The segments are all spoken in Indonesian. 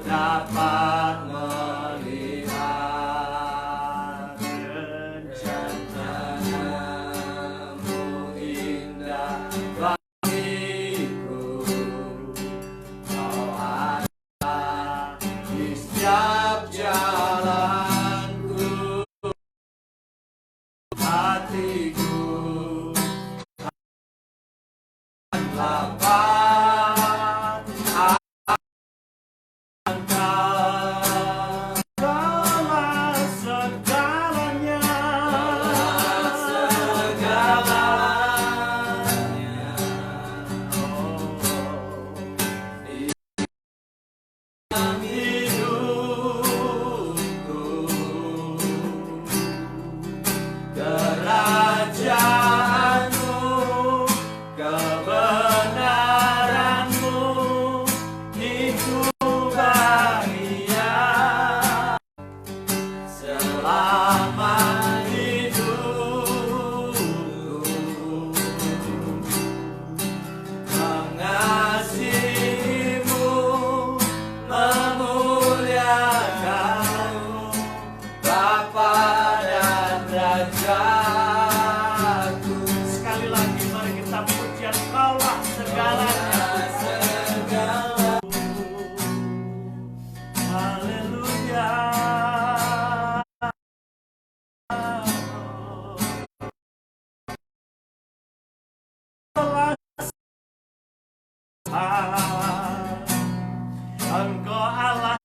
dapat melihat rencana-Mu indah bagiku. Kau ada di setiap jalanku, hatiku lapar akan Kaulah segalanya, dalam hidupku. Kerajaan-Mu, kebenaran-Mu, itu bahagia selama hidupku. Mengasihi-Mu, memuliakan-Mu, Bapa dan Rajaku. Sekali lagi mari kita puji Engkau-lah segalanya. Haleluya. Engkau Allah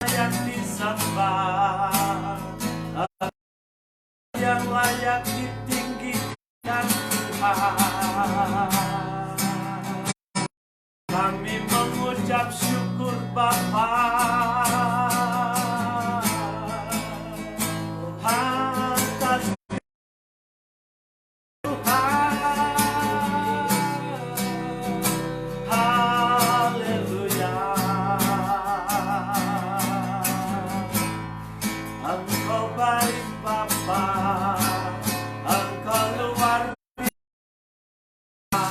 yang disembah, yang layak ditinggikan Tuhan. Kami mengucap syukur Bapa atas Tuhan. Haleluya. Engkau baik Bapa, Engkau luar biasa,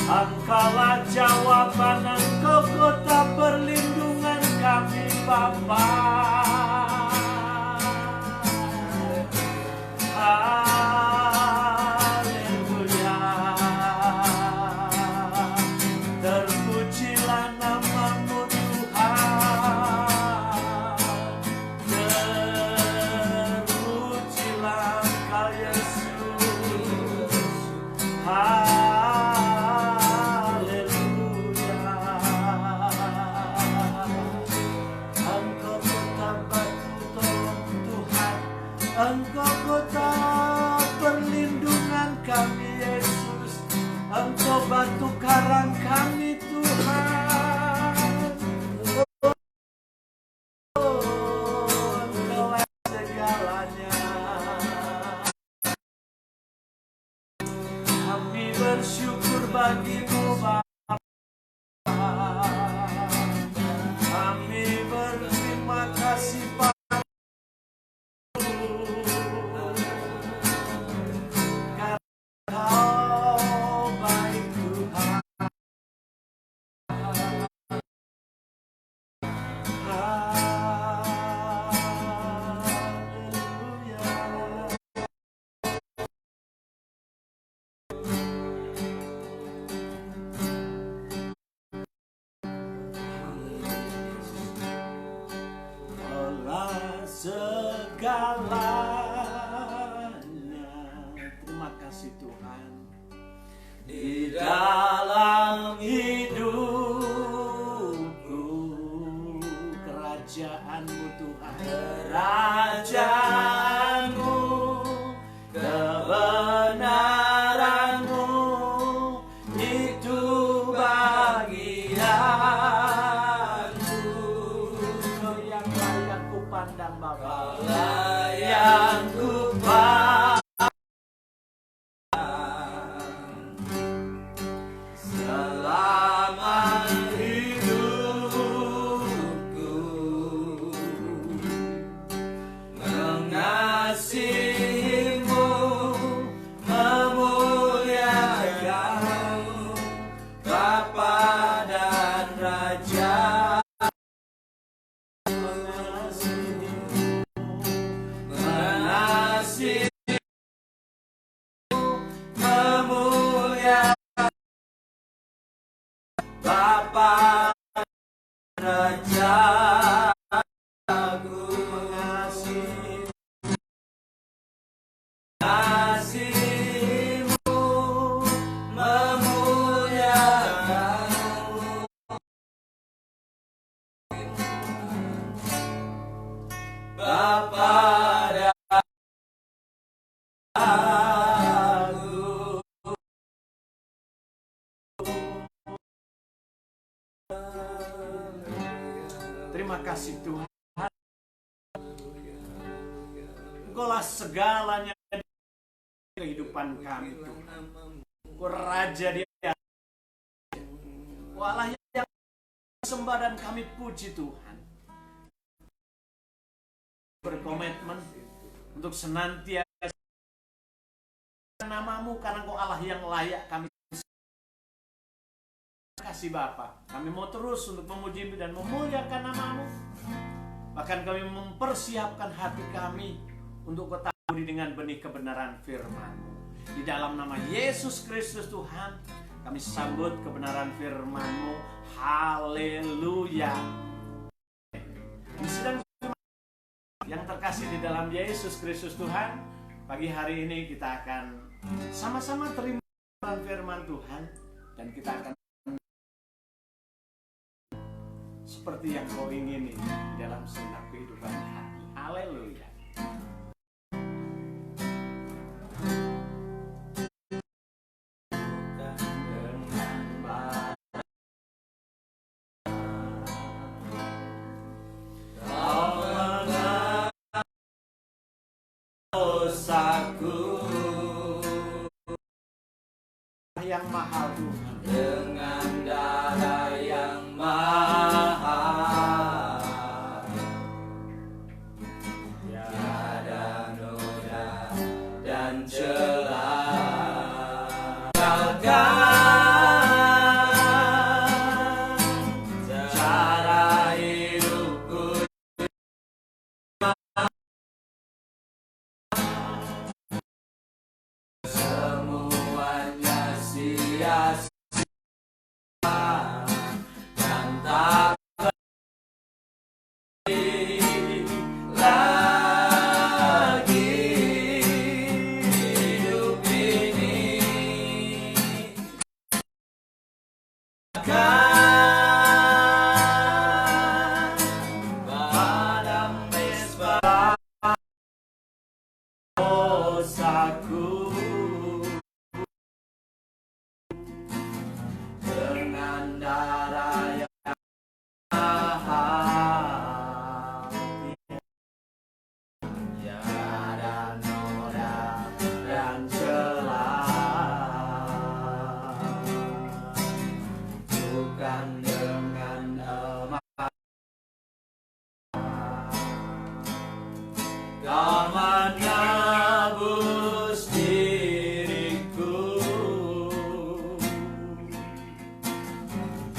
Engkaulah jawaban, Engkau kota perlindungan kami Bapa. Haleluya. Terpujilah nama-Mu Tuhan, terpujilah Engkau Yesus. Haleluya. Engkau kota batu tolong Tuhan, Engkau kota perlindungan kami Yesus, Engkau batu karang kami Tuhan. Oh, Engkaulah segalanya. Kami bersyukur bagi-Mu Bapa. Kami berterima kasih Bapa, karena Kau baik Tuhan. Haleluya. Kaulah segalanya. Terima kasih Tuhan. Di dalam hidupku, kerajaan-Mu Tuhan, kerajaan-Mu, kebenaran-Mu, itu bahagiaku. Kau yang layak ku pandang Bapa, layak ku pandang. Selama hidupku, mengasihi-Mu, memuliakan-Mu, Bapa dan Raja. Terima kasih Tuhan. Engkaulah segalanya di kehidupan kami Tuhan. Engkau Raja di atas. Engkau Allah yang sembah dan kami puji Tuhan. Berkomitmen untuk senantiasa namamu karena Engkau Allah yang layak kami. Terima kasih Bapa. Kami mau terus untuk memuji dan memuliakan namamu. Bahkan kami mempersiapkan hati kami untuk ketahui dengan benih kebenaran firman-Mu. Di dalam nama Yesus Kristus Tuhan, kami sambut kebenaran firman-Mu. Haleluya. Yang terkasih di dalam Yesus Kristus Tuhan, pagi hari ini kita akan sama-sama terima firman Tuhan. Dan kita akan seperti yang Kau ingini di dalam segenap kehidupan kami. Haleluya. Yang mahal Tuhan, dengan darah yang mahal, tiada noda dan celah. Cara hidupku semuanya sia-sia dan tak lagi hidup ini akan padam mesbah dosaku. Dengan darah yang mahal, tiada noda dan celah. Bukan dengan emas Kau menebus diriku.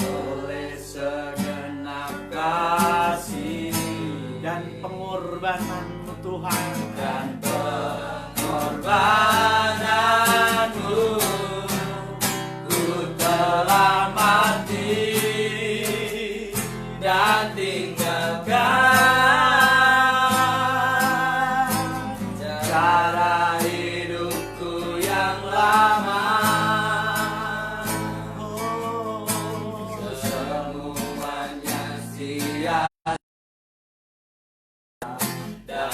Oleh segenap kasih dan pengorbanan-Mu Tuhan, dan pengorbananmu, ku telah mati dan tinggalkan cara hidupku yang lama. Semuanya sia dan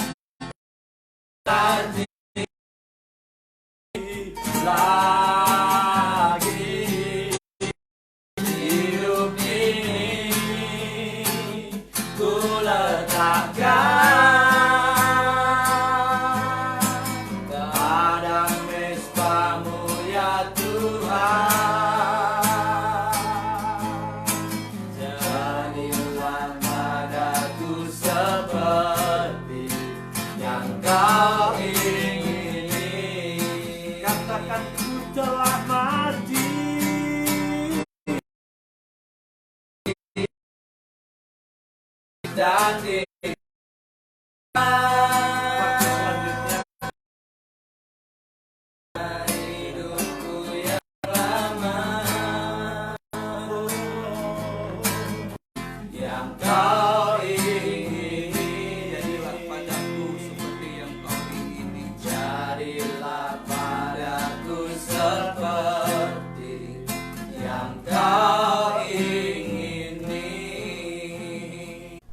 lagi hidup ini ku letakkan kepada mesbah-Mu ya Tuhan. Jadilah padaku seperti yang Kau ingini. katakan ku telah mati. Dan Waktu selanjutnya hidupku yang lama, yang Kau ingini. Jadilah padaku seperti yang Kau ingini. Jadilah padaku seperti yang Kau ingini.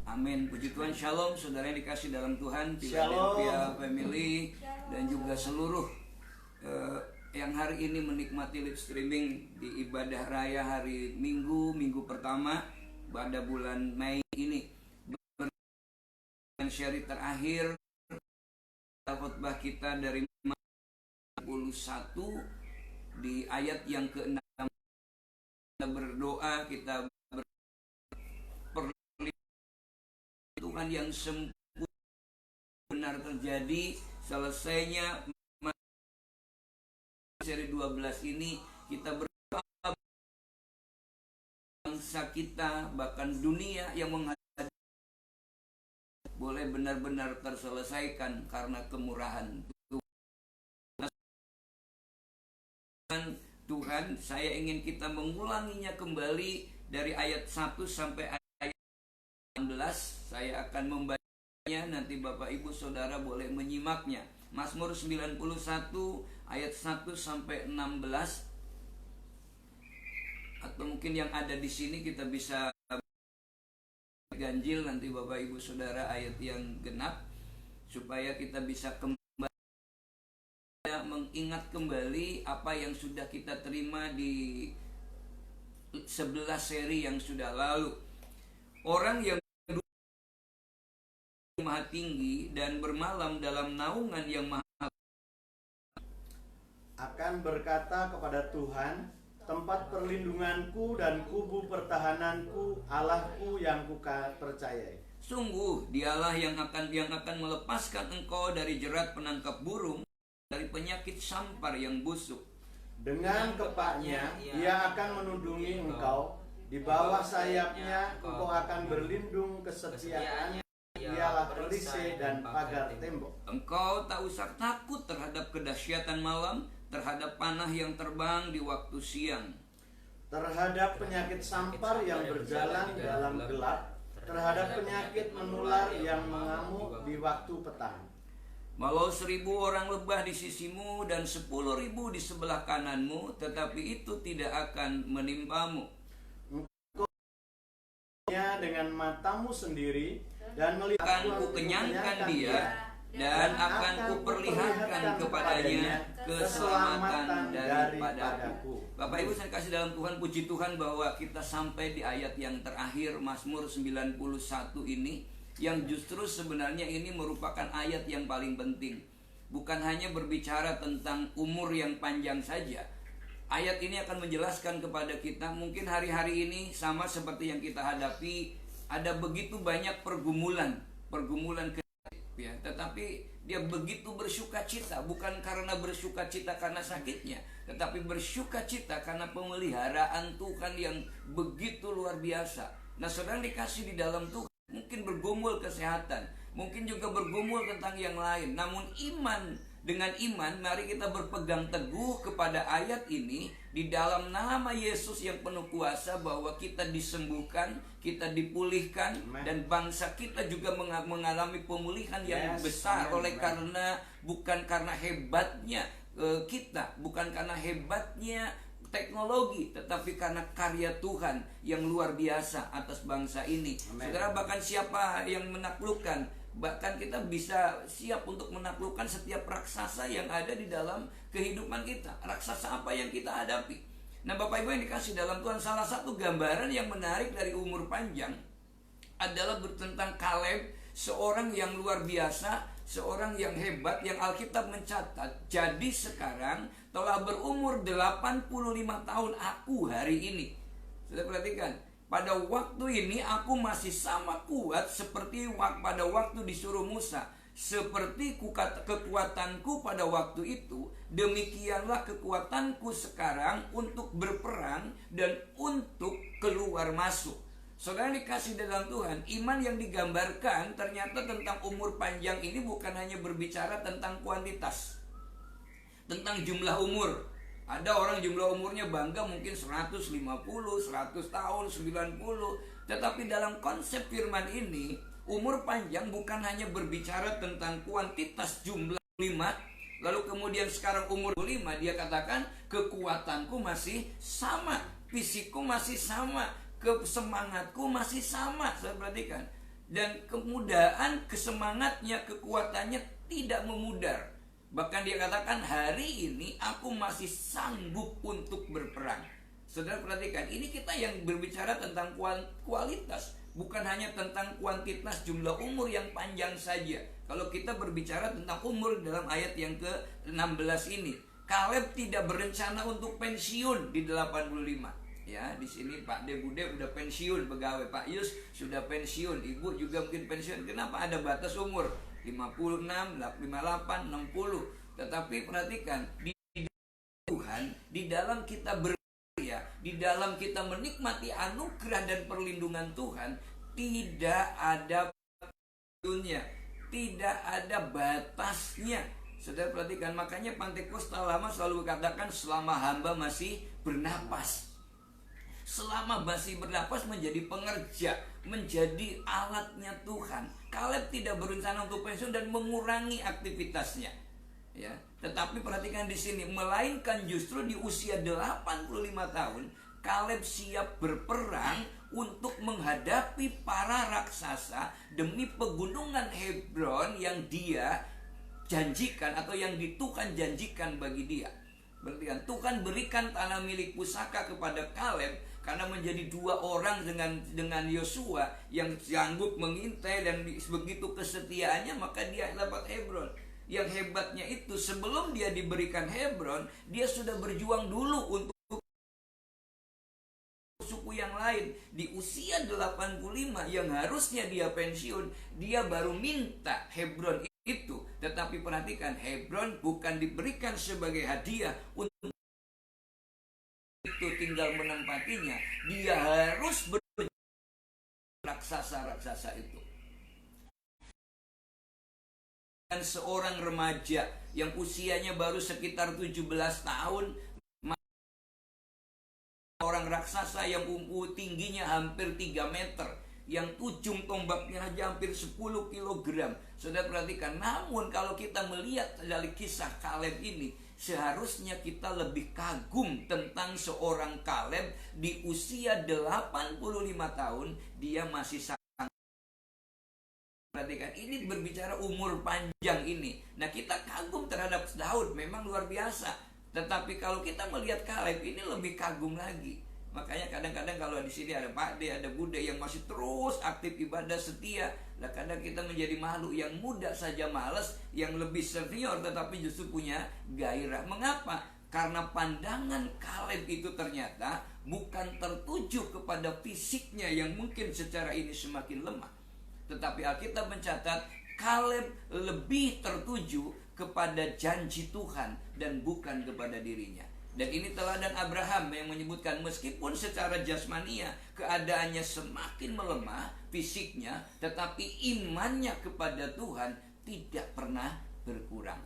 Amin. Puji Tuhan. Shalom saudara yang dikasih dalam Tuhan, Philadelphia Family dan juga seluruh yang hari ini menikmati live streaming di ibadah raya hari Minggu pertama pada bulan Mei ini. Seri terakhir khotbah kita dari 51 di ayat yang ke-6, kita berdoa, kita Tuhan yang sempurna benar terjadi. Selesainya seri 12 ini kita berdoa bangsa kita, bahkan dunia yang menghadapi boleh benar-benar terselesaikan karena kemurahan Tuhan. Saya ingin kita mengulanginya kembali dari ayat 1 sampai ayat 16. Saya akan membacanya, nanti Bapak Ibu Saudara boleh menyimaknya. Mazmur 91 ayat 1 sampai 16. Atau mungkin yang ada di sini kita bisa ganjil nanti Bapak Ibu Saudara ayat yang genap, supaya kita bisa kembali mengingat kembali apa yang sudah kita terima di 11 seri yang sudah lalu. Orang yang maha tinggi dan bermalam dalam naungan yang maha akan berkata kepada Tuhan, tempat perlindunganku dan kubu pertahananku, Allahku yang kupercayai. Sungguh dialah yang akan melepaskan engkau dari jerat penangkap burung, dari penyakit sampar yang busuk. Dengan kepaknya ia akan menundungi engkau, di bawah sayapnya engkau akan berlindung. Kesetiaannya ialah perisai dan pagar tembok. Engkau tak usah takut terhadap kedahsyatan malam, terhadap panah yang terbang di waktu siang, terhadap penyakit sampar yang berjalan dalam gelap, terhadap penyakit menular yang mengamuk di waktu petang. Walau 1000 orang lebah di sisimu dan 10.000 di sebelah kananmu, tetapi itu tidak akan menimpamu. Engkau dengan matamu sendiri dan melihat akan kukenyangkan dia, dan akan kuperlihatkan kepadanya keselamatan daripadaku. Bapak Ibu saya kasih dalam Tuhan, puji Tuhan bahwa kita sampai di ayat yang terakhir Mazmur 91 ini, yang justru sebenarnya ini merupakan ayat yang paling penting. Bukan hanya berbicara tentang umur yang panjang saja. Ayat ini akan menjelaskan kepada kita, mungkin hari-hari ini sama seperti yang kita hadapi, ada begitu banyak pergumulan ya, tetapi dia begitu bersukacita, bukan karena bersukacita karena sakitnya, tetapi bersukacita karena pemeliharaan Tuhan yang begitu luar biasa. Nah, saudara dikasih di dalam Tuhan, mungkin bergumul kesehatan, mungkin juga bergumul tentang yang lain, namun dengan iman mari kita berpegang teguh kepada ayat ini di dalam nama Yesus yang penuh kuasa, bahwa kita disembuhkan, kita dipulihkan, dan bangsa kita juga mengalami pemulihan yang besar karena bukan karena hebatnya kita, bukan karena hebatnya teknologi, tetapi karena karya Tuhan yang luar biasa atas bangsa ini. Saudara, bahkan siapa yang menaklukkan, bahkan kita bisa siap untuk menaklukkan setiap raksasa yang ada di dalam kehidupan kita. Raksasa apa yang kita hadapi? Nah, Bapak Ibu yang dikasih dalam Tuhan, salah satu gambaran yang menarik dari umur panjang adalah tentang Kaleb, seorang yang luar biasa, seorang yang hebat, yang Alkitab mencatat, jadi sekarang telah berumur 85 tahun aku hari ini. Sudah perhatikan, pada waktu ini aku masih sama kuat seperti pada waktu disuruh Musa. Seperti kekuatanku pada waktu itu, demikianlah kekuatanku sekarang untuk berperang dan untuk keluar masuk. Saudara dikasih dalam Tuhan, iman yang digambarkan ternyata tentang umur panjang ini bukan hanya berbicara tentang kuantitas, tentang jumlah umur. Ada orang jumlah umurnya bangga mungkin 150, 100 tahun, 90. Tetapi dalam konsep firman ini, umur panjang bukan hanya berbicara tentang kuantitas jumlah 5, lalu kemudian sekarang umur 5, dia katakan kekuatanku masih sama, fisikku masih sama, kesemangatku masih sama. Saya perhatikan, dan kemudahan, kesemangatnya, kekuatannya tidak memudar. Bahkan dia katakan, hari ini aku masih sanggup untuk berperang. Saudara perhatikan, ini kita yang berbicara tentang kualitas, bukan hanya tentang kuantitas jumlah umur yang panjang saja. Kalau kita berbicara tentang umur dalam ayat yang ke-16 ini, Kaleb tidak berencana untuk pensiun di 85. Ya, di sini Pak De Bude udah pensiun pegawai, Pak Yus sudah pensiun, Ibu juga mungkin pensiun. Kenapa ada batas umur? 56, 58, 60. Tetapi perhatikan, di Tuhan, di dalam kita berkarya, di dalam kita menikmati anugerah dan perlindungan Tuhan, tidak ada dunia, tidak ada batasnya. Saudara perhatikan, makanya Pantekosta lama selalu katakan selama hamba masih bernapas. Selama masih bernapas menjadi pengerja, menjadi alatnya Tuhan. Kaleb tidak berencana untuk pensiun dan mengurangi aktivitasnya. Ya, tetapi perhatikan di sini, melainkan justru di usia 85 tahun, Kaleb siap berperang untuk menghadapi para raksasa demi pegunungan Hebron yang dia janjikan atau yang Tuhan janjikan bagi dia. Berarti kan Tuhan berikan tanah milik pusaka kepada Kaleb karena menjadi dua orang dengan Yosua yang sanggup mengintai, dan begitu kesetiaannya maka dia dapat Hebron. Yang hebatnya itu, sebelum dia diberikan Hebron, dia sudah berjuang dulu untuk suku yang lain. Di usia 85 yang harusnya dia pensiun, dia baru minta Hebron itu. Tetapi perhatikan, Hebron bukan diberikan sebagai hadiah untuk itu tinggal menempatinya. Dia harus berjuang raksasa-raksasa itu. Dan seorang remaja yang usianya baru sekitar 17 tahun, orang raksasa yang tingginya hampir 3 meter, yang ujung tombaknya aja hampir 10 kilogram. Saudara perhatikan, namun kalau kita melihat dari kisah Kaleb ini, seharusnya kita lebih kagum tentang seorang Kaleb di usia 85 tahun, dia masih sangat. Perhatikan, ini berbicara umur panjang ini. Nah, kita kagum terhadap Daud, memang luar biasa. Tetapi kalau kita melihat Kaleb ini lebih kagum lagi. Makanya kadang-kadang kalau di sini ada Pak De, ada Bude yang masih terus aktif ibadah setia. Nah, kadang kita menjadi makhluk yang muda saja malas, yang lebih senior tetapi justru punya gairah. Mengapa? Karena pandangan Kaleb itu ternyata bukan tertuju kepada fisiknya yang mungkin secara ini semakin lemah. Tetapi Alkitab mencatat Kaleb lebih tertuju kepada janji Tuhan dan bukan kepada dirinya. Dan ini teladan Abraham yang menyebutkan meskipun secara jasmania keadaannya semakin melemah fisiknya, tetapi imannya kepada Tuhan tidak pernah berkurang.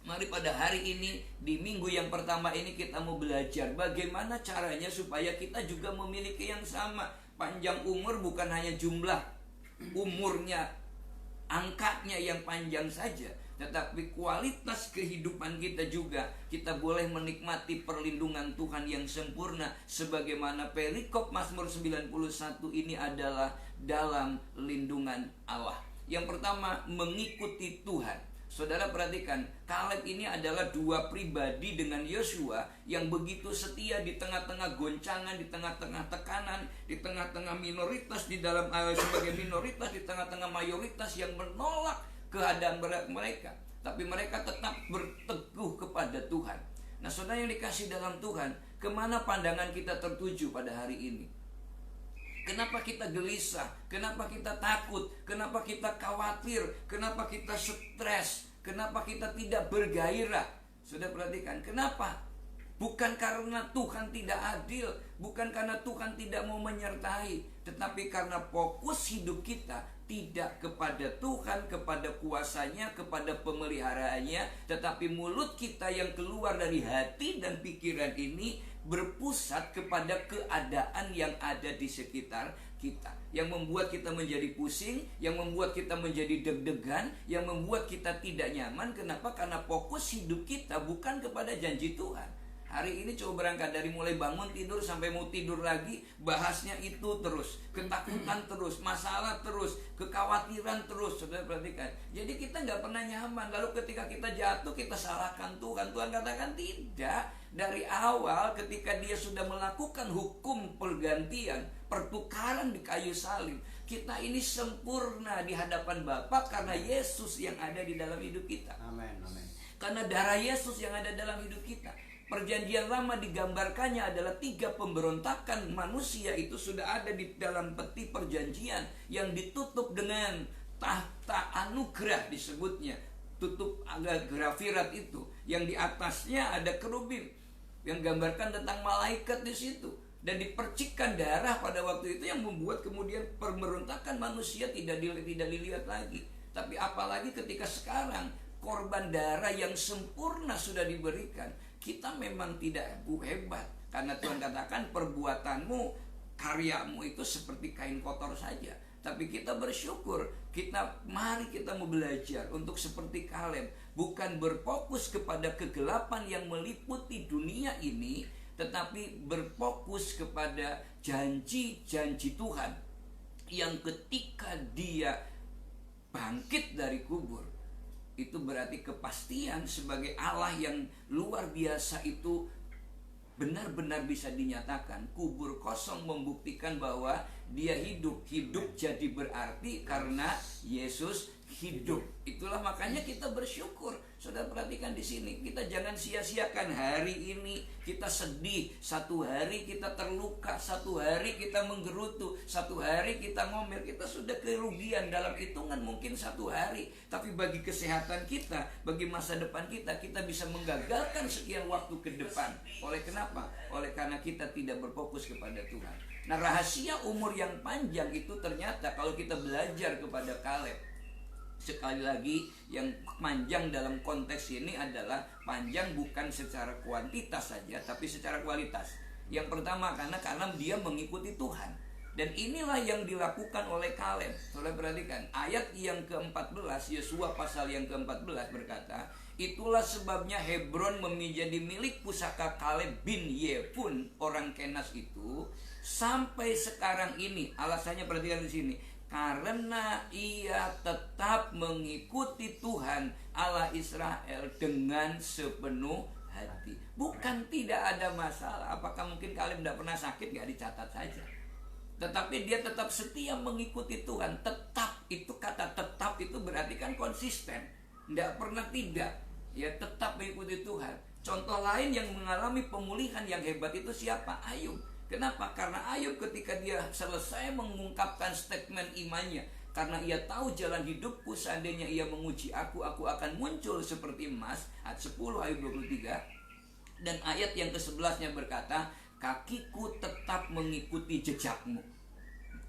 Mari pada hari ini, di minggu yang pertama ini, kita mau belajar bagaimana caranya supaya kita juga memiliki yang sama. Panjang umur bukan hanya jumlah umurnya, angkanya yang panjang saja, tetapi kualitas kehidupan kita juga. Kita boleh menikmati perlindungan Tuhan yang sempurna, sebagaimana perikop Mazmur 91 ini adalah dalam lindungan Allah. Yang pertama, mengikuti Tuhan. Saudara perhatikan, Kaleb ini adalah dua pribadi dengan Yosua yang begitu setia di tengah-tengah goncangan, di tengah-tengah tekanan, di tengah-tengah minoritas, di dalam sebagai minoritas, di tengah-tengah mayoritas yang menolak keadaan mereka. Tapi mereka tetap berteguh kepada Tuhan. Nah, saudara yang dikasih dalam Tuhan, kemana pandangan kita tertuju pada hari ini? Kenapa kita gelisah? Kenapa kita takut? Kenapa kita khawatir? Kenapa kita stres? Kenapa kita tidak bergairah? Sudah perhatikan, kenapa? Bukan karena Tuhan tidak adil, bukan karena Tuhan tidak mau menyertai, tetapi karena fokus hidup kita tidak kepada Tuhan, kepada kuasanya, kepada pemeliharaannya, tetapi mulut kita yang keluar dari hati dan pikiran ini berpusat kepada keadaan yang ada di sekitar kita, yang membuat kita menjadi pusing, yang membuat kita menjadi deg-degan, yang membuat kita tidak nyaman. Kenapa? Karena fokus hidup kita bukan kepada janji Tuhan. Hari ini coba berangkat dari mulai bangun tidur sampai mau tidur lagi, bahasnya itu terus, ketakutan terus, masalah terus, kekhawatiran terus. Saudara perhatikan. Jadi kita nggak pernah nyaman. Lalu ketika kita jatuh, kita salahkan Tuhan. Tuhan katakan tidak. Dari awal ketika dia sudah melakukan hukum pergantian, pertukaran di kayu salib, kita ini sempurna di hadapan Bapa karena Yesus yang ada di dalam hidup kita. Amin, amin. Karena darah Yesus yang ada dalam hidup kita. Perjanjian lama digambarkannya adalah 3 pemberontakan manusia itu sudah ada di dalam peti perjanjian yang ditutup dengan tahta anugerah disebutnya. Tutup agak grafirat itu yang di atasnya ada kerubim yang gambarkan tentang malaikat di situ, dan dipercikkan darah pada waktu itu yang membuat kemudian pemberontakan manusia tidak dilihat lagi. Tapi apalagi ketika sekarang korban darah yang sempurna sudah diberikan, kita memang tidak hebat karena Tuhan katakan perbuatanmu, karyamu itu seperti kain kotor saja. Tapi kita bersyukur, mari kita mau belajar untuk seperti Kaleb, bukan berfokus kepada kegelapan yang meliputi dunia ini, tetapi berfokus kepada janji-janji Tuhan yang ketika dia bangkit dari kubur, itu berarti kepastian sebagai Allah yang luar biasa itu benar-benar bisa dinyatakan. Kubur kosong membuktikan bahwa dia hidup. Hidup jadi berarti karena Yesus hidup. Itulah makanya kita bersyukur. Saudara perhatikan di sini, kita jangan sia-siakan hari ini kita sedih, satu hari kita terluka, satu hari kita menggerutu, satu hari kita ngomel, kita sudah kerugian dalam hitungan mungkin satu hari. Tapi bagi kesehatan kita, bagi masa depan kita bisa menggagalkan sekian waktu ke depan. Oleh kenapa? Oleh karena kita tidak berfokus kepada Tuhan. Nah, rahasia umur yang panjang itu ternyata kalau kita belajar kepada Kaleb, sekali lagi yang panjang dalam konteks ini adalah panjang bukan secara kuantitas saja, tapi secara kualitas. Yang pertama karena dia mengikuti Tuhan. Dan inilah yang dilakukan oleh Kaleb. Saudara perhatikan ayat yang ke-14, Yosua pasal yang ke-14 berkata, itulah sebabnya Hebron menjadi milik pusaka Kaleb bin Yefun orang Kenas itu sampai sekarang ini. Alasannya perhatikan di sini, karena ia tetap mengikuti Tuhan Allah Israel dengan sepenuh hati. Bukan tidak ada masalah. Apakah mungkin Kaleb tidak pernah sakit? Gak dicatat saja. Tetapi dia tetap setia mengikuti Tuhan. Tetap, itu kata tetap itu berarti kan konsisten. Tidak pernah tidak. Ya tetap mengikuti Tuhan. Contoh lain yang mengalami pemulihan yang hebat itu siapa? Ayub. Kenapa? Karena Ayub ketika dia selesai mengungkapkan statement imannya, karena ia tahu jalan hidupku, seandainya ia menguji aku akan muncul seperti emas. Ayat 10 Ayub 23. Dan ayat yang ke-11-nya berkata, kakiku tetap mengikuti jejakmu.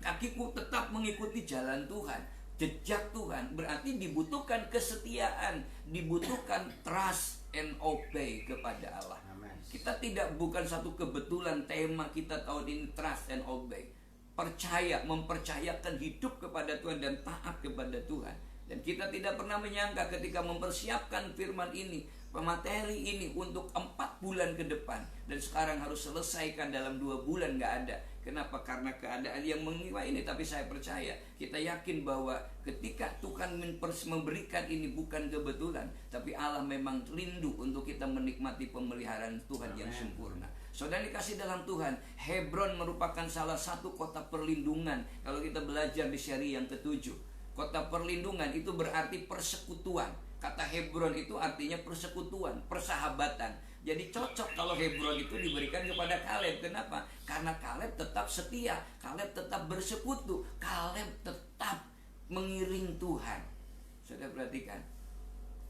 Kakiku tetap mengikuti jalan Tuhan. Jejak Tuhan berarti dibutuhkan kesetiaan, dibutuhkan trust and obey kepada Allah. Kita bukan satu kebetulan tema kita tahun ini trust and obey. Percaya, mempercayakan hidup kepada Tuhan dan taat kepada Tuhan. Dan kita tidak pernah menyangka ketika mempersiapkan firman ini, materi ini untuk 4 bulan ke depan, dan sekarang harus selesaikan dalam 2 bulan, gak ada. Kenapa? Karena keadaan yang mengiwa ini. Tapi saya percaya, kita yakin bahwa ketika Tuhan memberikan ini bukan kebetulan, tapi Allah memang rindu untuk kita menikmati pemeliharaan Tuhan yang sempurna. Saudara dikasih dalam Tuhan, Hebron merupakan salah satu kota perlindungan. Kalau kita belajar di seri yang ke-7, kota perlindungan itu berarti persekutuan. Kata Hebron itu artinya persekutuan, persahabatan. Jadi cocok kalau Hebron itu diberikan kepada Kaleb. Kenapa? Karena Kaleb tetap setia, Kaleb tetap bersekutu, Kaleb tetap mengiring Tuhan. Sudah perhatikan,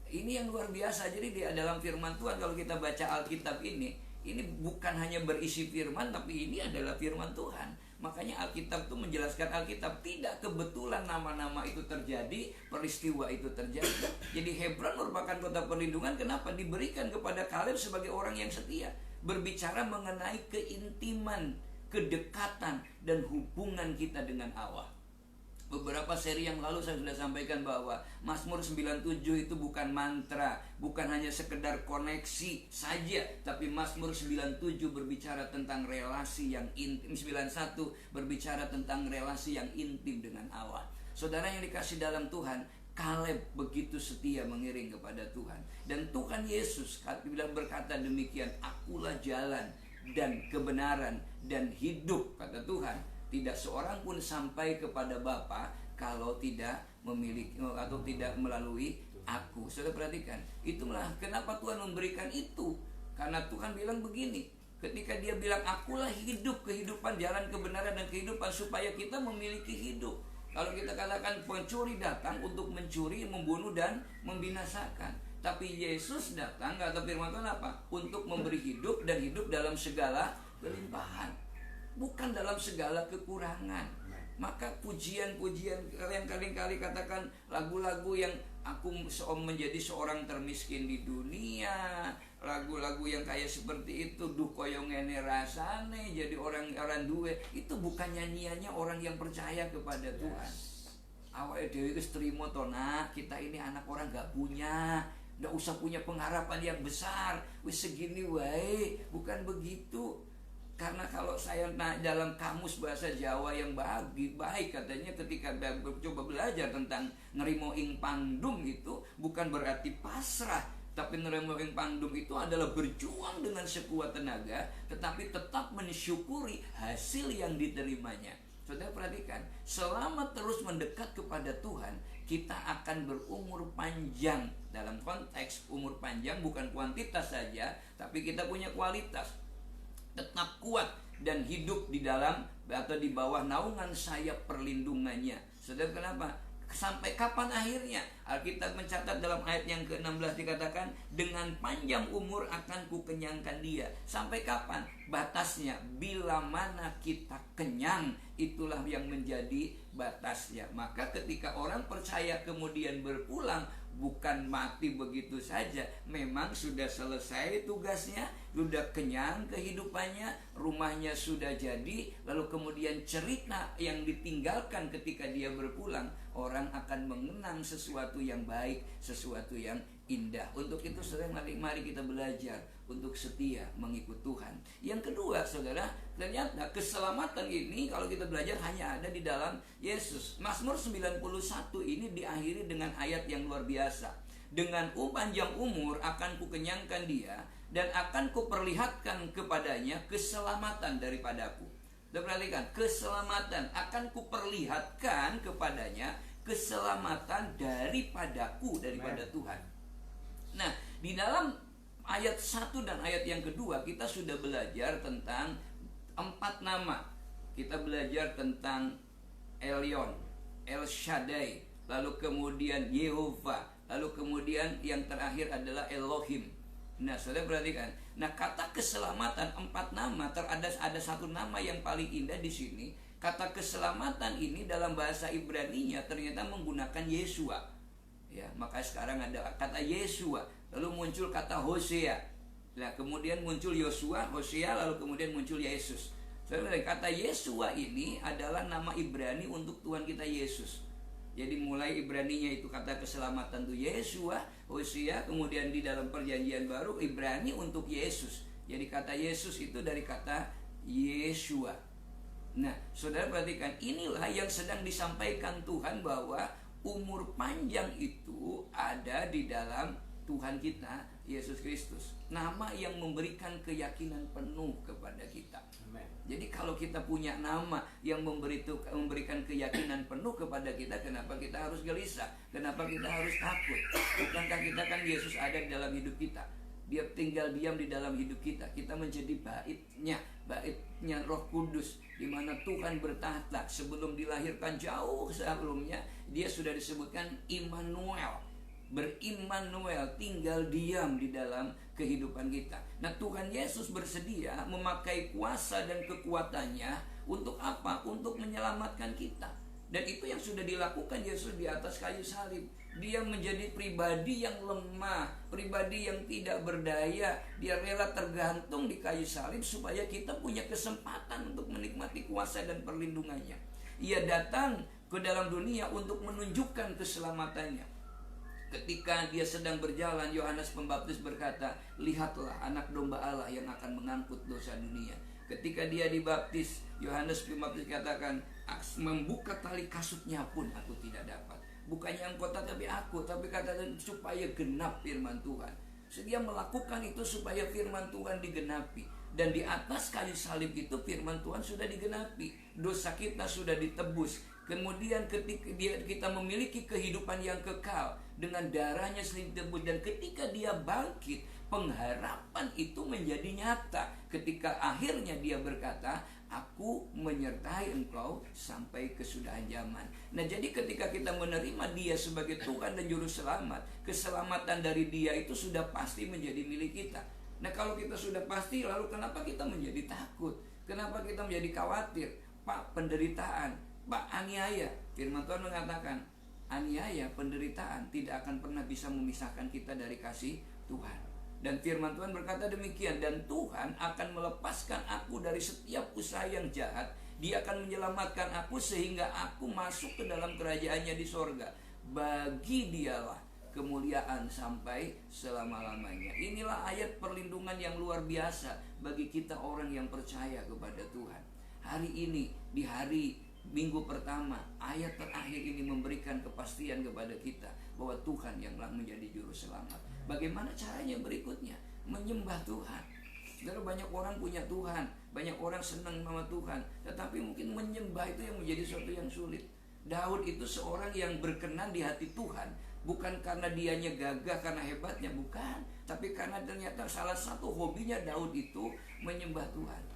ini yang luar biasa. Jadi di dalam firman Tuhan, kalau kita baca Alkitab ini bukan hanya berisi firman, tapi ini adalah firman Tuhan. Makanya Alkitab itu menjelaskan Alkitab. Tidak kebetulan nama-nama itu terjadi, peristiwa itu terjadi. Jadi Hebron merupakan kota perlindungan. Kenapa? Diberikan kepada Kaleb sebagai orang yang setia, berbicara mengenai keintiman, kedekatan, dan hubungan kita dengan Allah. Beberapa seri yang lalu saya sudah sampaikan bahwa Mazmur 97 itu bukan mantra, bukan hanya sekedar koneksi saja, tapi Mazmur 97 berbicara tentang relasi yang intim, 91 berbicara tentang relasi yang intim dengan Allah. Saudara yang dikasih dalam Tuhan, Kaleb begitu setia mengiring kepada Tuhan. Dan Tuhan Yesus berkata demikian, "Akulah jalan dan kebenaran dan hidup," kata Tuhan. Tidak seorang pun sampai kepada Bapa kalau tidak memiliki atau tidak melalui aku. Saudara perhatikan, itulah kenapa Tuhan memberikan itu. Karena Tuhan bilang begini, ketika dia bilang akulah hidup, kehidupan, jalan kebenaran dan kehidupan, supaya kita memiliki hidup. Kalau kita katakan pencuri datang untuk mencuri, membunuh dan membinasakan. Tapi Yesus datang, kata firman Tuhan apa? Untuk memberi hidup dan hidup dalam segala kelimpahan. Bukan dalam segala kekurangan. Maka pujian-pujian yang kali-kali katakan lagu-lagu yang aku menjadi seorang termiskin di dunia, lagu-lagu yang kayak seperti itu, duh koyong ngene rasane jadi orang duwe, itu bukan nyanyiannya orang yang percaya kepada Tuhan. Awake dhewe wis trimo to nak, kita ini anak orang gak punya, nggak usah punya pengharapan yang besar, wis segini wae, bukan begitu. Karena kalau saya dalam kamus bahasa Jawa yang baik katanya ketika coba belajar tentang nerimo ing pandum itu bukan berarti pasrah, tapi nerimo ing pandum itu adalah berjuang dengan sekuat tenaga tetapi tetap mensyukuri hasil yang diterimanya. Saudara perhatikan, selama terus mendekat kepada Tuhan, kita akan berumur panjang. Dalam konteks umur panjang bukan kuantitas saja, tapi kita punya kualitas. Tetap kuat dan hidup di dalam atau di bawah naungan sayap perlindungannya. Saudara, kenapa? Sampai kapan akhirnya? Alkitab mencatat dalam ayat yang ke-16 dikatakan, dengan panjang umur akan kukenyangkan dia. Sampai kapan? Batasnya, bila mana kita kenyang, itulah yang menjadi batasnya. Maka ketika orang percaya kemudian berpulang, bukan mati begitu saja, memang sudah selesai tugasnya, sudah kenyang kehidupannya, rumahnya sudah jadi, lalu kemudian cerita yang ditinggalkan ketika dia berpulang, orang akan mengenang sesuatu yang baik, sesuatu yang indah. Untuk itu saudara, mari kita belajar untuk setia mengikut Tuhan. Yang kedua saudara, ternyata keselamatan ini kalau kita belajar hanya ada di dalam Yesus. Mazmur 91 ini diakhiri dengan ayat yang luar biasa. Dengan panjang umur akan kukenyangkan dia, dan akan kuperlihatkan kepadanya keselamatan daripadaku. Perhatikan, keselamatan akan kuperlihatkan kepadanya, keselamatan daripadaku, daripada Tuhan. Nah, di dalam ayat 1 dan ayat yang kedua kita sudah belajar tentang 4 nama. Kita belajar tentang Elyon, El Shaddai, lalu kemudian Yehova, lalu kemudian yang terakhir adalah Elohim. Nah, saudara perhatikan. Nah, kata keselamatan 4 nama, ada satu nama yang paling indah di sini. Kata keselamatan ini dalam bahasa Ibrani-nya ternyata menggunakan Yeshua. Ya, maka sekarang ada kata Yeshua, lalu muncul kata Hosea. Nah, kemudian muncul Yosua, Hosea, lalu kemudian muncul Yesus. Saudara, kata Yeshua ini adalah nama Ibrani untuk Tuhan kita Yesus. Jadi mulai Ibraninya itu kata keselamatan itu Yeshua, Hosea, kemudian di dalam perjanjian baru Ibrani untuk Yesus. Jadi kata Yesus itu dari kata Yeshua. Nah, saudara perhatikan, inilah yang sedang disampaikan Tuhan bahwa umur panjang itu ada di dalam Tuhan kita Yesus Kristus. Nama yang memberikan keyakinan penuh kepada kita. Amen. Jadi kalau kita punya nama yang memberikan keyakinan penuh kepada kita, kenapa kita harus gelisah? Kenapa kita harus takut? Bukankah kita kan Yesus ada di dalam hidup kita? Dia tinggal diam di dalam hidup kita. Kita menjadi baitnya Roh Kudus, di mana Tuhan bertahta. Sebelum dilahirkan jauh sebelumnya, dia sudah disebutkan Immanuel, berimmanuel, tinggal diam di dalam kehidupan kita. Nah, Tuhan Yesus bersedia memakai kuasa dan kekuatannya untuk apa? Untuk menyelamatkan kita. Dan itu yang sudah dilakukan Yesus di atas kayu salib. Dia menjadi pribadi yang lemah, pribadi yang tidak berdaya. Dia rela tergantung di kayu salib supaya kita punya kesempatan untuk menikmati kuasa dan perlindungannya. Ia datang ke dalam dunia untuk menunjukkan keselamatannya. Ketika dia sedang berjalan, Yohanes Pembaptis berkata, "Lihatlah anak domba Allah yang akan mengangkut dosa dunia." Ketika dia dibaptis, Yohanes Pembaptis katakan, "Membuka tali kasutnya pun aku tidak dapat." Bukannya engkau tapi aku, tapi katakan supaya genap firman Tuhan. Dia melakukan itu supaya firman Tuhan digenapi. Dan di atas kayu salib itu firman Tuhan sudah digenapi. Dosa kita sudah ditebus. Kemudian ketika kita memiliki kehidupan yang kekal dengan darahnya sendiri ditebus. Dan ketika dia bangkit, pengharapan itu menjadi nyata. Ketika akhirnya dia berkata, "Aku menyertai engkau sampai kesudahan zaman." Nah, jadi ketika kita menerima dia sebagai Tuhan dan Juru Selamat, keselamatan dari dia itu sudah pasti menjadi milik kita. Nah, kalau kita sudah pasti, lalu kenapa kita menjadi takut? Kenapa kita menjadi khawatir? Pak, penderitaan, Pak, aniaya. Firman Tuhan mengatakan, aniaya, penderitaan tidak akan pernah bisa memisahkan kita dari kasih Tuhan. Dan firman Tuhan berkata demikian, "Dan Tuhan akan melepaskan aku dari setiap usaha yang jahat. Dia akan menyelamatkan aku sehingga aku masuk ke dalam kerajaannya di sorga. Bagi dialah kemuliaan sampai selama-lamanya." Inilah ayat perlindungan yang luar biasa bagi kita orang yang percaya kepada Tuhan. Hari ini, di hari Minggu pertama, ayat terakhir ini memberikan kepastian kepada kita bahwa Tuhan yang telah menjadi Juru Selamat. Bagaimana caranya berikutnya? Menyembah Tuhan. Saudara, banyak orang punya Tuhan, banyak orang senang sama Tuhan, tetapi mungkin menyembah itu yang menjadi sesuatu yang sulit. Daud itu seorang yang berkenan di hati Tuhan, bukan karena dianya gagah, karena hebatnya, bukan, tapi karena ternyata salah satu hobinya Daud itu menyembah Tuhan.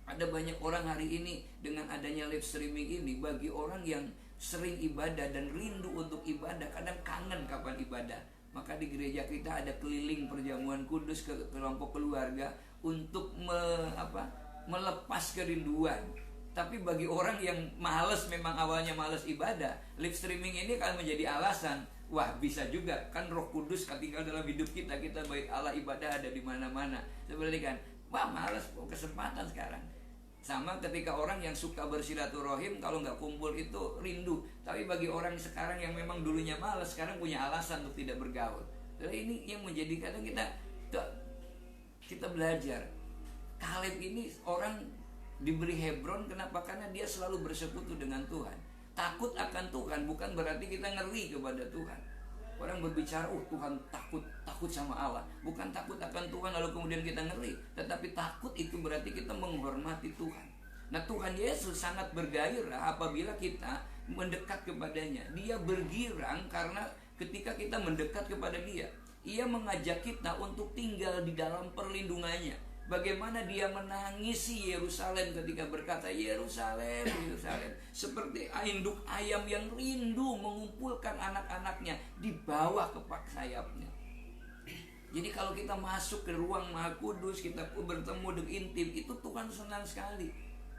Ada banyak orang hari ini dengan adanya live streaming ini, bagi orang yang sering ibadah dan rindu untuk ibadah, kadang kangen kapan ibadah. Maka di gereja kita ada keliling perjamuan kudus ke kelompok keluarga untuk melepas kerinduan. Tapi bagi orang yang males, memang awalnya males ibadah, live streaming ini akan menjadi alasan. Wah, bisa juga kan Roh Kudus tinggal dalam hidup kita, kita baik Allah, ibadah ada di mana-mana. Seperti kan, wah males, kesempatan sekarang. Sama ketika orang yang suka bersilaturahim, kalau nggak kumpul itu rindu. Tapi bagi orang sekarang yang memang dulunya malas, sekarang punya alasan untuk tidak bergaul. Jadi ini yang menjadi kadang kita belajar. Kaleb ini orang diberi Hebron, kenapa? Karena dia selalu bersekutu dengan Tuhan. Takut akan Tuhan bukan berarti kita ngeri kepada Tuhan. Orang berbicara, Tuhan takut sama Allah. Bukan takut akan Tuhan lalu kemudian kita ngeri, tetapi takut itu berarti kita menghormati Tuhan. Nah, Tuhan Yesus sangat bergairah apabila kita mendekat kepadanya. Dia bergirang karena ketika kita mendekat kepada dia, Ia mengajak kita untuk tinggal di dalam perlindungannya. Bagaimana dia menangisi Yerusalem ketika berkata, "Yerusalem, Yerusalem," seperti induk ayam yang rindu mengumpulkan anak-anaknya di bawah kepak sayapnya. Jadi kalau kita masuk ke ruang Maha Kudus, kita bertemu dengan intim, itu Tuhan senang sekali.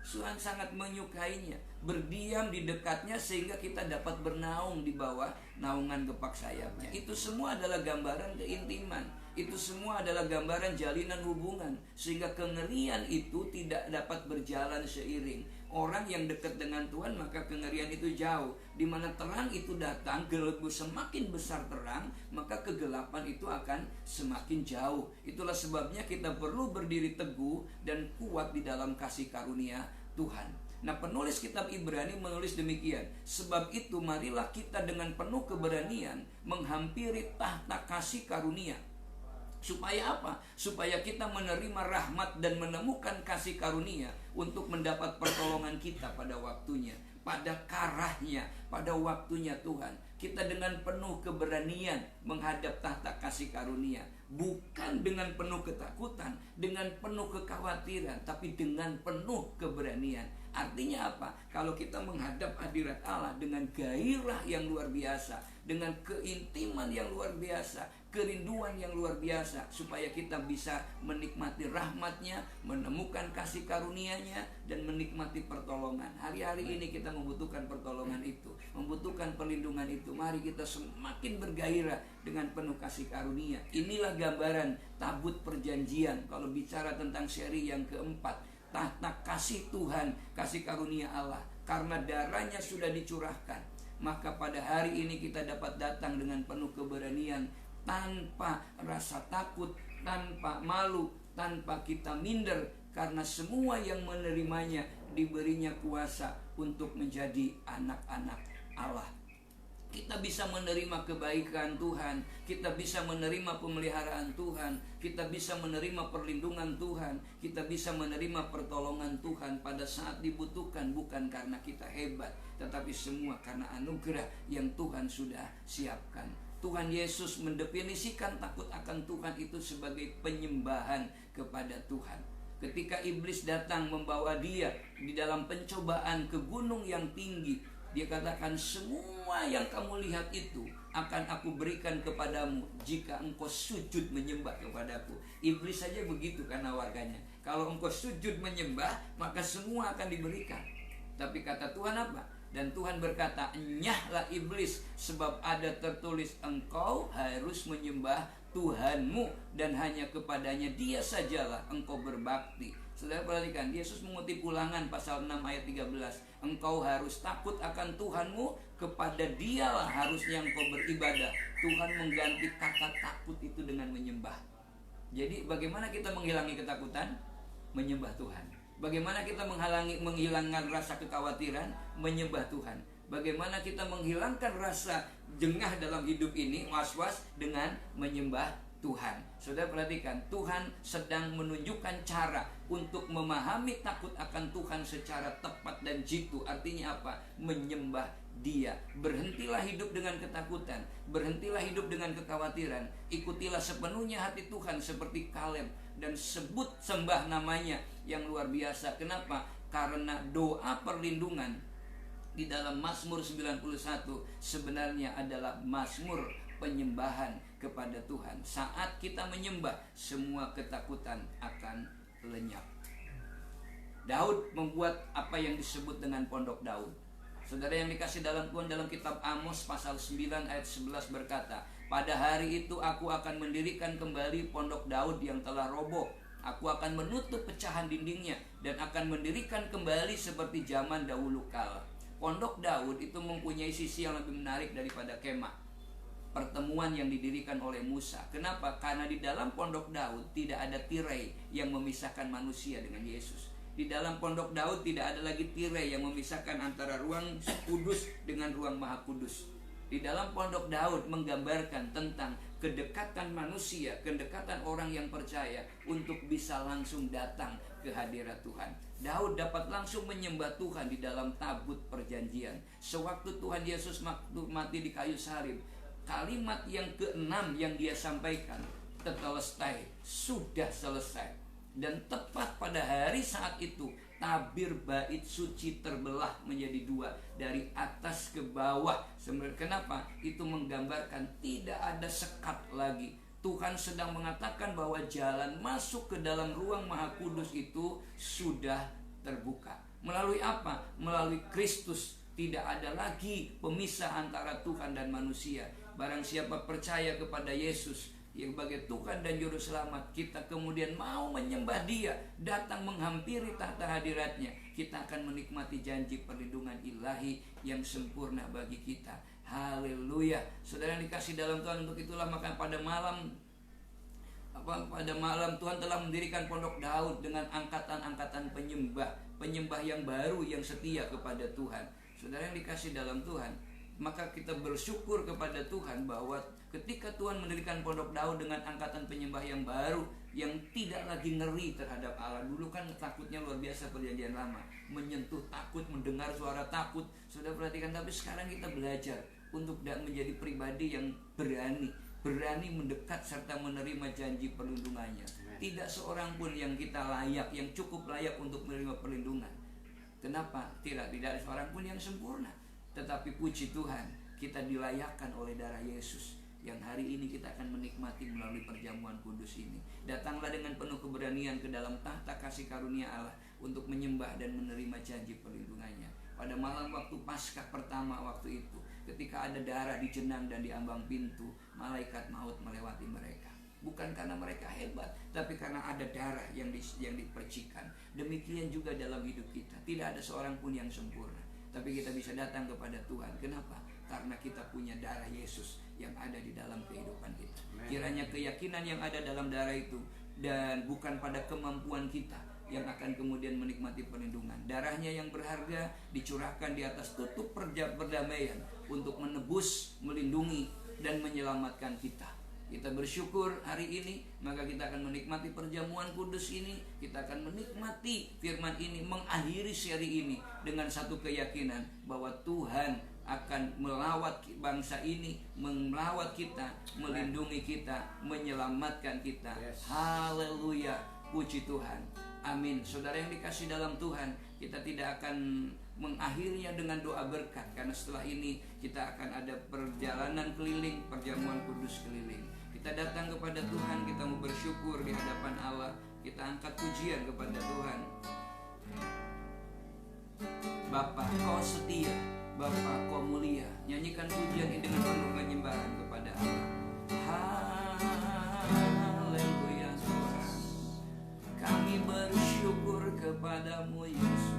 Tuhan sangat menyukainya, berdiam di dekatnya sehingga kita dapat bernaung di bawah naungan kepak sayapnya. Itu semua adalah gambaran keintiman. Itu semua adalah gambaran jalinan hubungan, sehingga kengerian itu tidak dapat berjalan seiring. Orang yang dekat dengan Tuhan, maka kengerian itu jauh. Di mana terang itu datang, semakin besar terang, maka kegelapan itu akan semakin jauh. Itulah sebabnya kita perlu berdiri teguh dan kuat di dalam kasih karunia Tuhan. Nah, penulis kitab Ibrani menulis demikian. Sebab itu marilah kita dengan penuh keberanian menghampiri tahta kasih karunia. Supaya apa? Supaya kita menerima rahmat dan menemukan kasih karunia untuk mendapat pertolongan kita pada waktunya, pada karahnya, pada waktunya Tuhan. Kita dengan penuh keberanian menghadap tahta kasih karunia. Bukan dengan penuh ketakutan, dengan penuh kekhawatiran, tapi dengan penuh keberanian. Artinya apa? Kalau kita menghadap hadirat Allah dengan gairah yang luar biasa, dengan keintiman yang luar biasa, kerinduan yang luar biasa, supaya kita bisa menikmati rahmatnya, menemukan kasih karunia-Nya, dan menikmati pertolongan. Hari-hari ini kita membutuhkan pertolongan itu, membutuhkan perlindungan itu. Mari kita semakin bergairah dengan penuh kasih karunia. Inilah gambaran tabut perjanjian. Kalau bicara tentang seri yang keempat, tahta kasih Tuhan, kasih karunia Allah, karena darahnya sudah dicurahkan. Maka pada hari ini kita dapat datang dengan penuh keberanian, tanpa rasa takut, tanpa malu, tanpa kita minder, karena semua yang menerimanya diberinya kuasa untuk menjadi anak-anak Allah. Kita bisa menerima kebaikan Tuhan, kita bisa menerima pemeliharaan Tuhan, kita bisa menerima perlindungan Tuhan, kita bisa menerima pertolongan Tuhan pada saat dibutuhkan, bukan karena kita hebat, tetapi semua karena anugerah yang Tuhan sudah siapkan. Tuhan Yesus mendefinisikan takut akan Tuhan itu sebagai penyembahan kepada Tuhan. Ketika iblis datang membawa dia di dalam pencobaan ke gunung yang tinggi, dia katakan, semua yang kamu lihat itu akan aku berikan kepadamu jika engkau sujud menyembah kepadaku. Iblis saja begitu karena warganya. Kalau engkau sujud menyembah, maka semua akan diberikan. Tapi kata Tuhan apa? Dan Tuhan berkata, enyahlah iblis, sebab ada tertulis, engkau harus menyembah Tuhanmu, dan hanya kepadanya dia sajalah engkau berbakti. Saudara perhatikan, Yesus mengutip Ulangan pasal 6 ayat 13. Engkau harus takut akan Tuhanmu, kepada dialah harusnya engkau beribadah. Tuhan mengganti kata takut itu dengan menyembah. Jadi bagaimana kita menghilangi ketakutan? Menyembah Tuhan. Bagaimana kita menghilangkan rasa kekhawatiran? Menyembah Tuhan. Bagaimana kita menghilangkan rasa jengah dalam hidup ini, was-was, dengan menyembah Tuhan. Saudara perhatikan, Tuhan sedang menunjukkan cara untuk memahami takut akan Tuhan secara tepat dan jitu. Artinya apa? Menyembah Dia. Berhentilah hidup dengan ketakutan, berhentilah hidup dengan kekhawatiran. Ikutilah sepenuhnya hati Tuhan seperti Kaleb, dan sebut sembah namanya yang luar biasa. Kenapa? Karena doa perlindungan di dalam Mazmur 91 sebenarnya adalah mazmur penyembahan kepada Tuhan. Saat kita menyembah, semua ketakutan akan lenyap. Daud membuat apa yang disebut dengan pondok Daud. Saudara yang dikasih dalam Tuhan, dalam kitab Amos pasal 9 ayat 11 berkata, pada hari itu aku akan mendirikan kembali pondok Daud yang telah roboh. Aku akan menutup pecahan dindingnya dan akan mendirikan kembali seperti zaman dahulu kala. Pondok Daud itu mempunyai sisi yang lebih menarik daripada kemah, pertemuan yang didirikan oleh Musa. Kenapa? Karena di dalam pondok Daud tidak ada tirai yang memisahkan manusia dengan Yesus. Di dalam pondok Daud tidak ada lagi tirai yang memisahkan antara ruang kudus dengan ruang maha kudus. Di dalam pondok Daud menggambarkan tentang kedekatan manusia, kedekatan orang yang percaya untuk bisa langsung datang ke hadirat Tuhan. Daud dapat langsung menyembah Tuhan di dalam tabut perjanjian. Sewaktu Tuhan Yesus mati di kayu salib, kalimat yang keenam yang dia sampaikan, tetelestai, sudah selesai. Dan tepat pada hari saat itu, tabir bait suci terbelah menjadi dua, dari atas ke bawah. Kenapa? Itu menggambarkan tidak ada sekat lagi. Tuhan sedang mengatakan bahwa jalan masuk ke dalam ruang maha kudus itu sudah terbuka. Melalui apa? Melalui Kristus. Tidak ada lagi pemisah antara Tuhan dan manusia. Barang siapa percaya kepada Yesus yang sebagai Tuhan dan Juru Selamat, kita kemudian mau menyembah Dia, datang menghampiri tahta hadiratnya, kita akan menikmati janji perlindungan ilahi yang sempurna bagi kita. Haleluya. Saudara yang dikasih dalam Tuhan, untuk itulah maka pada malam Tuhan telah mendirikan pondok Daud dengan angkatan-angkatan penyembah yang baru, yang setia kepada Tuhan. Saudara yang dikasih dalam Tuhan, maka kita bersyukur kepada Tuhan bahwa ketika Tuhan mendirikan pondok Daud dengan angkatan penyembah yang baru, yang tidak lagi ngeri terhadap Allah. Dulu kan takutnya luar biasa perjanjian lama, menyentuh takut, mendengar suara takut. Sudah perhatikan, tapi sekarang kita belajar untuk menjadi pribadi yang berani mendekat serta menerima janji perlindungannya. Tidak seorang pun yang kita layak, yang cukup layak untuk menerima perlindungan. Kenapa? Tidak ada seorang pun yang sempurna. Tetapi puji Tuhan, kita dilayakkan oleh darah Yesus, yang hari ini kita akan menikmati melalui perjamuan kudus ini. Datanglah dengan penuh keberanian ke dalam tahta kasih karunia Allah untuk menyembah dan menerima janji perlindungannya. Pada malam waktu Paskah pertama waktu itu, ketika ada darah di jenang dan di ambang pintu, malaikat maut melewati mereka. Bukan karena mereka hebat, tapi karena ada darah yang dipercikan. Demikian juga dalam hidup kita, tidak ada seorang pun yang sempurna. tapi kita bisa datang kepada Tuhan. Kenapa? Karena kita punya darah Yesus yang ada di dalam kehidupan kita. Kiranya keyakinan yang ada dalam darah itu, dan bukan pada kemampuan kita, yang akan kemudian menikmati perlindungan. Darahnya yang berharga dicurahkan di atas tutup perdamaian untuk menebus, melindungi, dan menyelamatkan kita. Kita bersyukur hari ini, maka kita akan menikmati perjamuan kudus ini. Kita akan menikmati firman ini, mengakhiri seri ini dengan satu keyakinan bahwa Tuhan akan melawat bangsa ini, melawat kita, melindungi kita, menyelamatkan kita. Haleluya, puji Tuhan. Amin. Saudara yang dikasih dalam Tuhan, kita tidak akan mengakhirinya dengan doa berkat, karena setelah ini kita akan ada perjalanan keliling, perjamuan kudus keliling. Kita datang kepada Tuhan, kita mau bersyukur di hadapan Allah, kita angkat pujian kepada Tuhan. Bapa, Kau setia, Bapa, Kau mulia. Nyanyikan pujian ini dengan penuh penyembahan kepada Allah. Haleluya Tuhan, kami bersyukur kepadamu Yesus.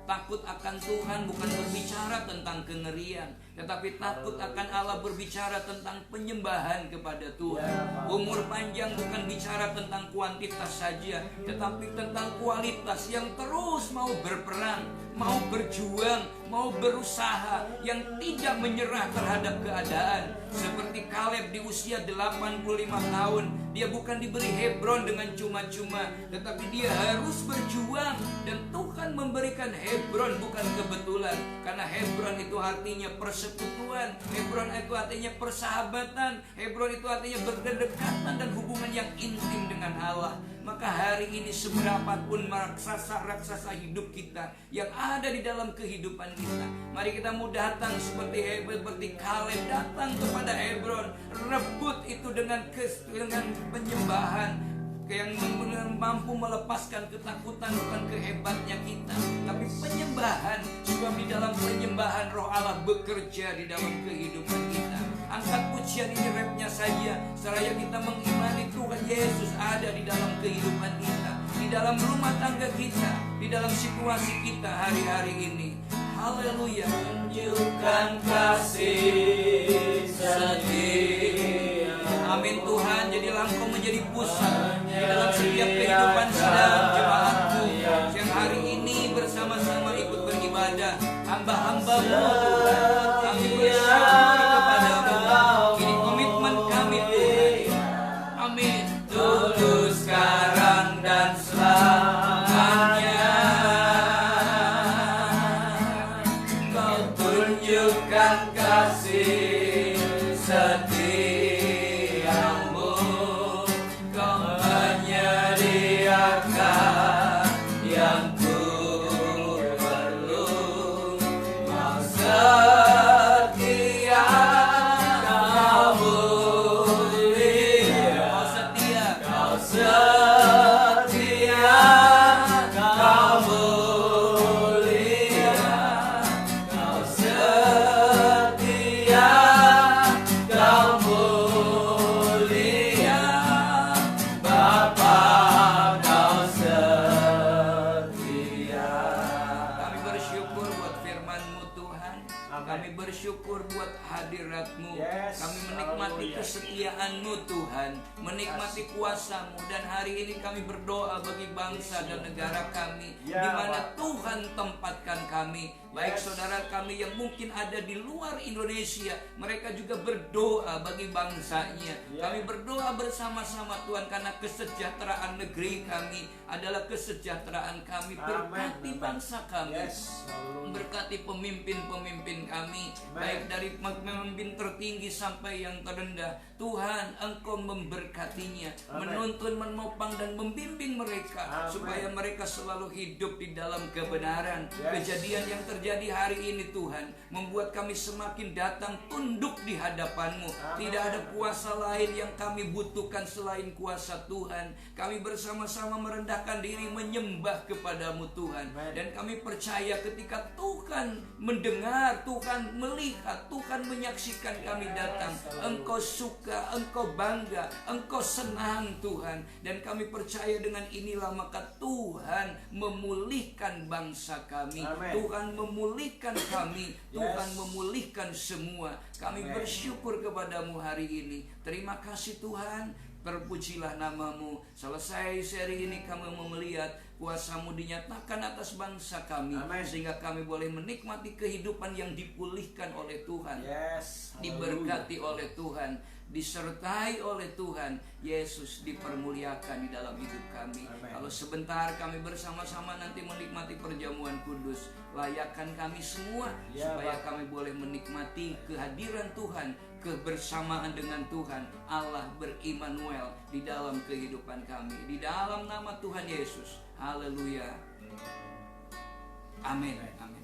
Takut akan Tuhan bukan berbicara tentang kengerian, tetapi takut akan Allah berbicara tentang penyembahan kepada Tuhan. Umur panjang bukan bicara tentang kuantitas saja, tetapi tentang kualitas, yang terus mau berperang, mau berjuang, mau berusaha, yang tidak menyerah terhadap keadaan. Seperti Kaleb di usia 85 tahun, dia bukan diberi Hebron dengan cuma-cuma, tetapi dia harus berjuang. Dan Tuhan memberikan Hebron bukan kebetulan, karena Hebron itu artinya persekutuan, Hebron itu artinya persahabatan, Hebron itu artinya berdekatan dan hubungan yang intim dengan Allah. Maka hari ini seberapapun raksasa-raksasa hidup kita yang ada di dalam kehidupan kita, mari kita mau datang seperti Kaleb, datang kepada Hebron, rebut itu dengan penyembahan yang mampu melepaskan ketakutan, bukan kehebatnya kita, tapi penyembahan. Sebab di dalam penyembahan Roh Allah bekerja di dalam kehidupan kita. Angkat pujian ini rapnya saja, seraya kita mengimani Tuhan Yesus ada di dalam kehidupan kita, di dalam rumah tangga kita, di dalam situasi kita hari-hari ini. Haleluya. Tunjukkan kasih setia. Amin Tuhan, jadilah Engkau menjadi pusat di dalam setiap kehidupan saudara jemaatku yang hari ini bersama-sama ikut beribadah. Hamba-Hamba-Mu Tuhan, kami bersyukur kepadamu. senang-Mu Tuhan, menikmati kuasa-Mu. Dan hari ini kami berdoa bagi bangsa dan negara kami, di mana Tuhan tempatkan kami. Baik saudara kami yang mungkin ada di luar Indonesia, mereka juga berdoa bagi bangsanya. Kami berdoa bersama-sama Tuhan, karena kesejahteraan negeri kami adalah kesejahteraan kami. Berkati bangsa kami, berkati pemimpin-pemimpin kami, baik dari pemimpin tertinggi sampai yang terendah. Tuhan, Engkau memberkatinya, menuntun, menopang dan membimbing mereka, supaya mereka selalu hidup di dalam kebenaran. Kejadian yang terjadi hari ini Tuhan membuat kami semakin datang tunduk di hadapan-Mu. Tidak ada kuasa lain yang kami butuhkan selain kuasa Tuhan. Kami bersama-sama merendahkan diri menyembah kepada-Mu Tuhan. Dan kami percaya ketika Tuhan mendengar, Tuhan melihat, Tuhan menyaksikan kami datang, Engkau suka, Engkau bangga, Engkau senang Tuhan. Dan kami percaya dengan inilah maka Tuhan memulihkan bangsa kami. Tuhan memulihkan kami. Tuhan memulihkan semua. Kami bersyukur kepadamu hari ini. Terima kasih Tuhan. Terpujilah nama-Mu. Selesai seri ini kami melihat kuasa-Mu dinyatakan atas bangsa kami. Sehingga kami boleh menikmati kehidupan yang dipulihkan oleh Tuhan. Diberkati oleh Tuhan, disertai oleh Tuhan. Yesus dipermuliakan di dalam hidup kami. Kalau sebentar kami bersama-sama nanti menikmati perjamuan kudus, layakkan kami semua supaya kami boleh menikmati kehadiran Tuhan, kebersamaan dengan Tuhan Allah ber-Immanuel di dalam kehidupan kami. Di dalam nama Tuhan Yesus. Haleluya. Amin. Amin.